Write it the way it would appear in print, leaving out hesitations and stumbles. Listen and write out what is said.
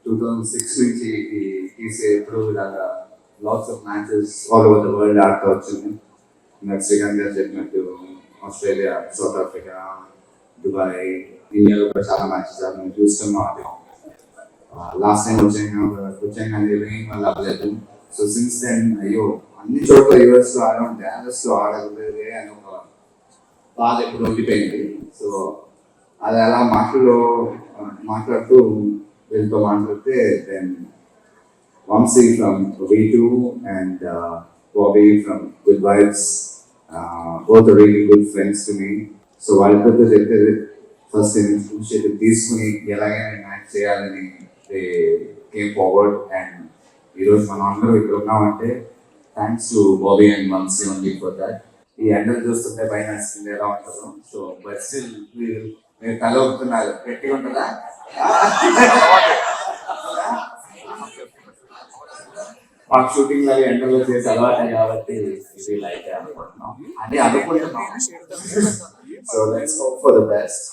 2006 నుంచి తీసే ఎప్పుడు ఇలాగా lots of matches all over the world ఆడుతూ వచ్చింది. నాకు శ్రీకాంత్ గారు చెప్పినట్టు ఆస్ట్రేలియా, సౌత్ ఆఫ్రికా, దుబాయ్, ఇండియాలో కూడా చాలా మ్యాచెస్ మేము చూస్తున్నాం. లాస్ట్ టైం వచ్చాం కానీ మళ్ళీ అవ్వలేదు. సో సిన్స్ దెన్ అయ్యో అన్ని చోట్ల యూఎస్లో ఆడడం, డాలస్లో ఆడలేదు అని ఒక బాధ ఎప్పుడు ఉండిపోయింది. సో అది అలా మాట్లాడుతూ వీళ్ళతో మాట్లాడితే then Vamsi from V2 and Bobby from Good Vibes, both are really good friends to me. So వాళ్ళతో చెప్తే ఫస్ట్ ఇనిషియేటివ్ తీసుకుని ఎలాగైనా యాక్ట్ చేయాలని దే కేమ్ ఫార్వర్డ్. అండ్ ఈరోజు మనం అందరూ ఇక్కడ ఉన్నామంటే thanks to Bobby and Vamsi only for that. ఈ ఎండలు చూస్తుంటే భయం వేస్తుంది ఎలా ఉంటుందో. సో బట్ స్టిల్ మీరు తల ఒప్పుతున్నారు, గట్టిగా ఉంటుందా? మాకు షూటింగ్ అవి ఎండలో చేసి అలవాటు కాబట్టి ఇది లైక్ అనుకుంటున్నాం, అంటే అనుకుంటున్నాం. So let's hope for the best.